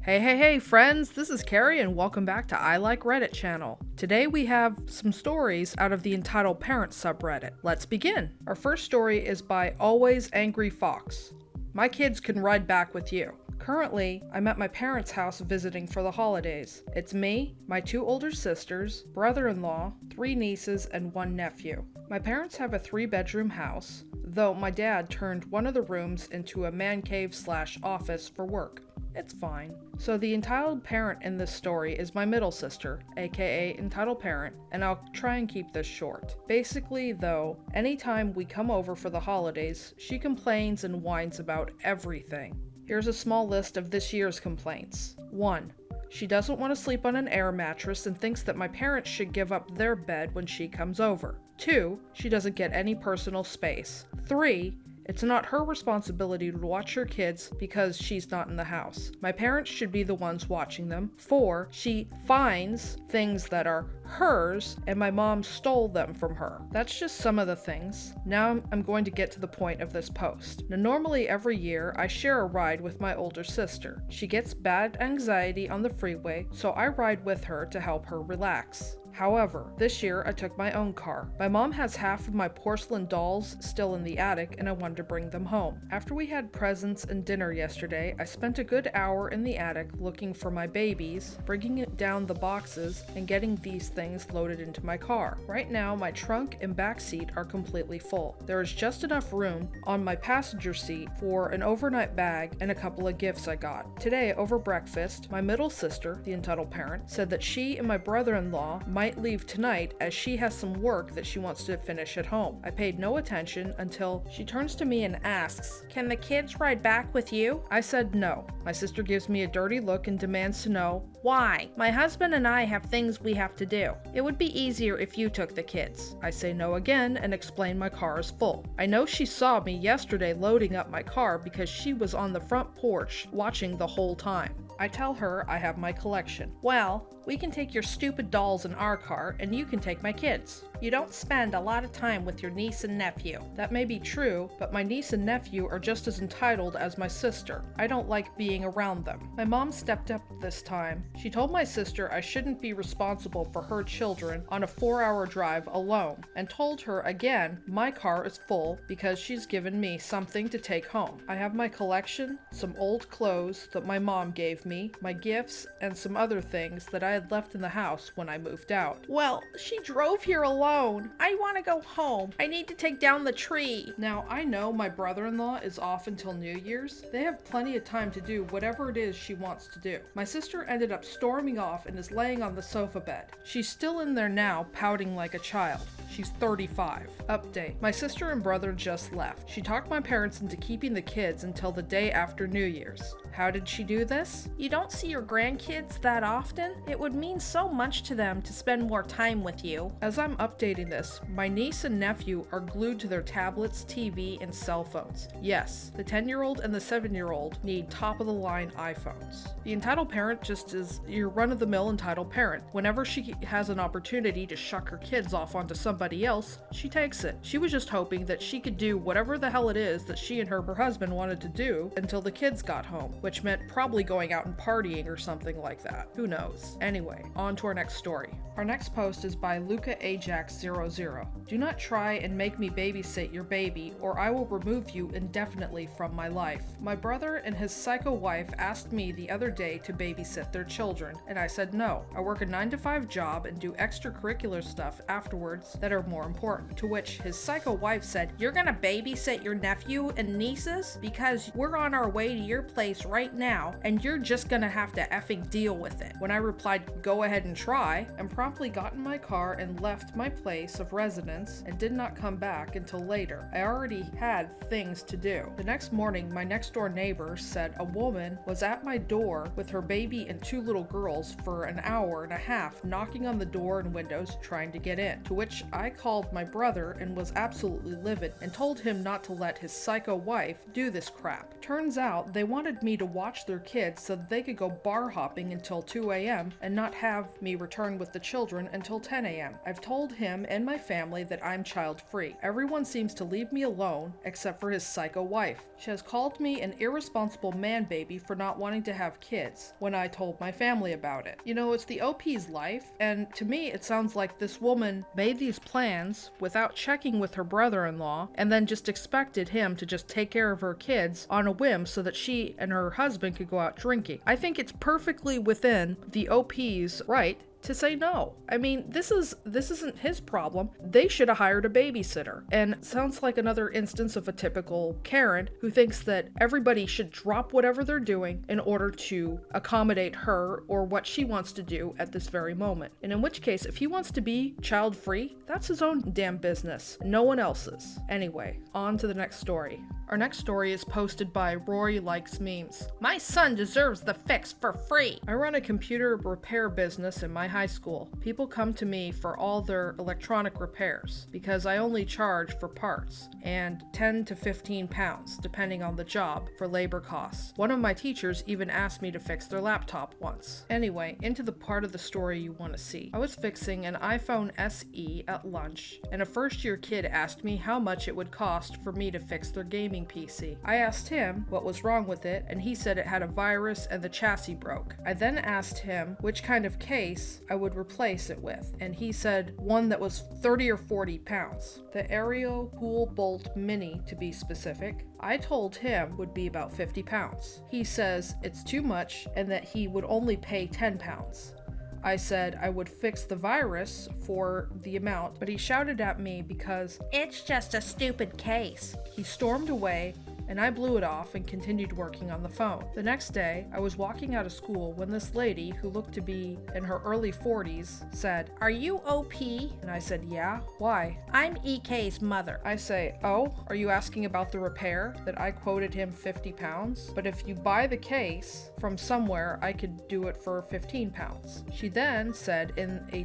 Hey, friends, this is Carrie, and welcome back to I Like Reddit channel. Today we have some stories out of the Entitled Parents subreddit. Let's begin. Our first story is by Always Angry Fox. My kids can ride back with you. Currently, I'm at my parents' house visiting for the holidays. It's me, my 2 older sisters, brother-in-law, 3 nieces, and 1 nephew. My parents have a 3-bedroom house, though my dad turned one of the rooms into a man cave/office for work. It's fine. So the entitled parent in this story is my middle sister, aka entitled parent, and I'll try and keep this short. Basically, though, anytime we come over for the holidays, she complains and whines about everything. Here's a small list of this year's complaints. 1. She doesn't want to sleep on an air mattress and thinks that my parents should give up their bed when she comes over. 2. She doesn't get any personal space. 3. It's not her responsibility to watch her kids because she's not in the house. My parents should be the ones watching them. 4. She finds things that are hers and my mom stole them from her. That's just some of the things. Now I'm going to get to the point of this post. Now, normally every year I share a ride with my older sister. She gets bad anxiety on the freeway, so I ride with her to help her relax. However, this year I took my own car. My mom has half of my porcelain dolls still in the attic and I wanted to bring them home. After we had presents and dinner yesterday, I spent a good hour in the attic looking for my babies, bringing down the boxes, and getting these things loaded into my car. Right now, my trunk and back seat are completely full. There is just enough room on my passenger seat for an overnight bag and a couple of gifts I got. Today, over breakfast, my middle sister, the entitled parent, said that she and my brother-in-law might leave tonight as she has some work that she wants to finish at home. I paid no attention until she turns to me and asks, "Can the kids ride back with you?" I said no. My sister gives me a dirty look and demands to know why. My husband and I have things we have to do. It would be easier if you took the kids. I say no again and explain my car is full. I know she saw me yesterday loading up my car because she was on the front porch watching the whole time. I tell her I have my collection. "Well, we can take your stupid dolls in our car and you can take my kids. You don't spend a lot of time with your niece and nephew." That may be true, but my niece and nephew are just as entitled as my sister. I don't like being around them. My mom stepped up this time. She told my sister I shouldn't be responsible for her children on a 4-hour drive alone, and told her again my car is full because she's given me something to take home. I have my collection, some old clothes that my mom gave me, my gifts, and some other things that I had left in the house when I moved out. "Well, she drove here alone. I want to go home. I need to take down the tree." Now, I know my brother-in-law is off until New Year's. They have plenty of time to do whatever it is she wants to do. My sister ended up storming off and is laying on the sofa bed. She's still in there now, pouting like a child. She's 35. Update. My sister and brother just left. She talked my parents into keeping the kids until the day after New Year's. How did she do this? "You don't see your grandkids that often? It would mean so much to them to spend more time with you." As I'm updating this, my niece and nephew are glued to their tablets, TV, and cell phones. Yes, the 10-year-old and the 7-year-old need top-of-the-line iPhones. The entitled parent just is your run-of-the-mill entitled parent. Whenever she has an opportunity to shuck her kids off onto somebody else, she takes it. She was just hoping that she could do whatever the hell it is that she and her husband wanted to do until the kids got home, which meant probably going out and partying or something like that. Who knows? Anyway, on to our next story. Our next post is by Luca Ajax00. "Do not try and make me babysit your baby, or I will remove you indefinitely from my life. My brother and his psycho wife asked me the other day to babysit their children, and I said no. I work a 9-to-5 job and do extracurricular stuff afterwards that are more important." To which his psycho wife said, "You're gonna babysit your nephew and nieces? Because we're on our way to your place right now, and you're just gonna have to effing deal with it." When I replied, "Go ahead and try," and promptly got in my car and left my place of residence and did not come back until later. I already had things to do. The next morning, my next door neighbor said a woman was at my door with her baby and 2 little girls for an hour and a half, knocking on the door and windows trying to get in. To which I called my brother and was absolutely livid and told him not to let his psycho wife do this crap. Turns out they wanted me to watch their kids so that they could go bar hopping until 2 a.m. and and not have me return with the children until 10 a.m. I've told him and my family that I'm child-free. Everyone seems to leave me alone except for his psycho wife. She has called me an irresponsible man-baby for not wanting to have kids when I told my family about it. You know, it's the OP's life, and to me it sounds like this woman made these plans without checking with her brother-in-law and then just expected him to just take care of her kids on a whim so that she and her husband could go out drinking. I think it's perfectly within the OP's right to say no. I mean, this isn't his problem. They should have hired a babysitter. And it sounds like another instance of a typical Karen who thinks that everybody should drop whatever they're doing in order to accommodate her or what she wants to do at this very moment. And in which case, if he wants to be child-free, that's his own damn business, no one else's. Anyway, on to the next story. Our next story is posted by Rory Likes Memes. My son deserves the fix for free. I run a computer repair business in my high school. People come to me for all their electronic repairs because I only charge for parts and 10 to 15 pounds, depending on the job, for labor costs. One of my teachers even asked me to fix their laptop once. Anyway, into the part of the story you want to see. I was fixing an iPhone SE at lunch, and a first-year kid asked me how much it would cost for me to fix their gaming PC. I asked him what was wrong with it, and he said it had a virus and the chassis broke. I then asked him which kind of case I would replace it with, and he said one that was 30 or 40 pounds. The Aereo Pool Bolt Mini, to be specific, I told him would be about 50 pounds. He says it's too much and that he would only pay 10 pounds. I said I would fix the virus for the amount, but he shouted at me because it's just a stupid case. He stormed away, and I blew it off and continued working on the phone. The next day, I was walking out of school when this lady, who looked to be in her early 40s, said, "Are you OP?" And I said, "Yeah, why?" "I'm EK's mother." I say, "Oh, are you asking about the repair that I quoted him 50 pounds? But if you buy the case from somewhere, I could do it for 15 pounds. She then said in a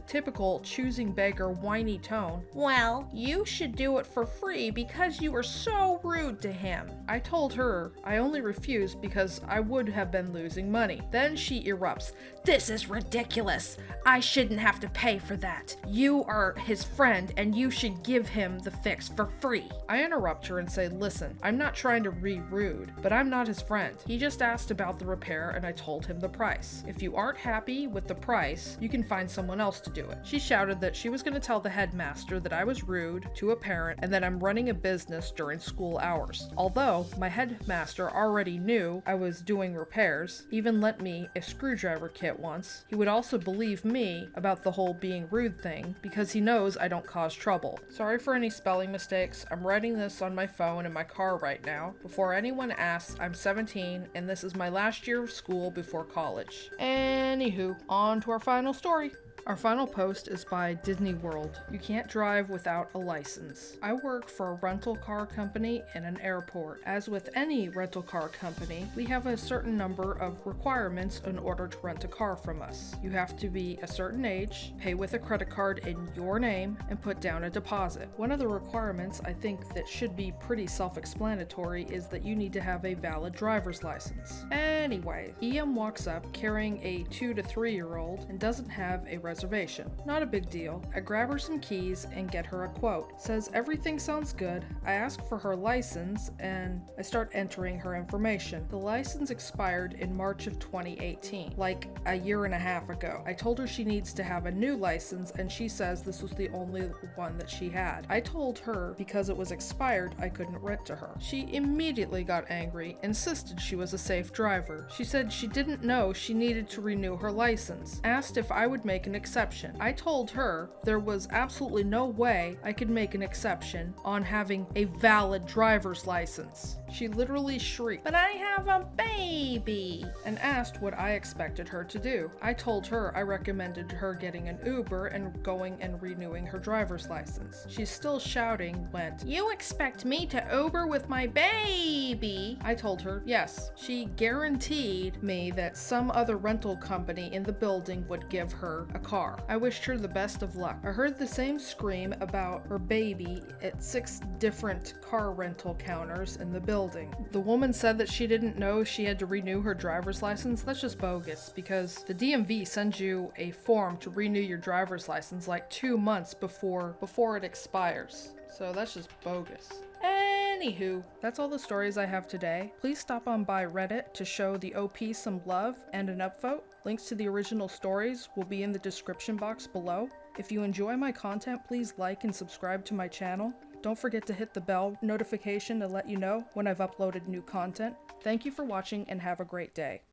typical choosing beggar whiny tone, "Well, you should do it for free because you were so rude to him." I told her I only refused because I would have been losing money. Then she erupts, "This is ridiculous. I shouldn't have to pay for that. You are his friend and you should give him the fix for free." I interrupt her and say, "Listen, I'm not trying to be rude, but I'm not his friend. He just asked about the repair and I told him the price. If you aren't happy with the price, you can find someone else to do it." She shouted that she was going to tell the headmaster that I was rude to a parent and that I'm running a business during school hours. Although my headmaster already knew I was doing repairs, even lent me a screwdriver kit once, he would also believe me about the whole being rude thing because he knows I don't cause trouble. Sorry for any spelling mistakes. I'm writing this on my phone in my car right now. Before anyone asks, I'm 17 and this is my last year of school before college. Anywho, on to our final story. Our final post is by Disney World. You can't drive without a license. I work for a rental car company in an airport. As with any rental car company, we have a certain number of requirements in order to rent a car from us. You have to be a certain age, pay with a credit card in your name, and put down a deposit. One of the requirements I think that should be pretty self-explanatory is that you need to have a valid driver's license. Anyway, EM walks up carrying a 2 to 3-year-old and doesn't have a reservation. Not a big deal. I grab her some keys and get her a quote. Says everything sounds good. I ask for her license and I start entering her information. The license expired in March of 2018, like a year and a half ago. I told her she needs to have a new license and she says this was the only one that she had. I told her because it was expired I couldn't rent to her. She immediately got angry, insisted she was a safe driver. She said she didn't know she needed to renew her license. Asked if I would make an exception. I told her there was absolutely no way I could make an exception on having a valid driver's license. She literally shrieked, "But I have a baby!" and asked what I expected her to do. I told her I recommended her getting an Uber and going and renewing her driver's license. She's still shouting, went, "You expect me to Uber with my baby?" I told her yes. She guaranteed me that some other rental company in the building would give her a car. I wished her the best of luck. I heard the same scream about her baby at 6 different car rental counters in the building. building. The woman said that she didn't know she had to renew her driver's license. That's just bogus because the DMV sends you a form to renew your driver's license like 2 months before it expires. So that's just bogus. Anywho, that's all the stories I have today. Please stop on by Reddit to show the OP some love and an upvote. Links to the original stories will be in the description box below. If you enjoy my content, please like and subscribe to my channel. Don't forget to hit the bell notification to let you know when I've uploaded new content. Thank you for watching and have a great day.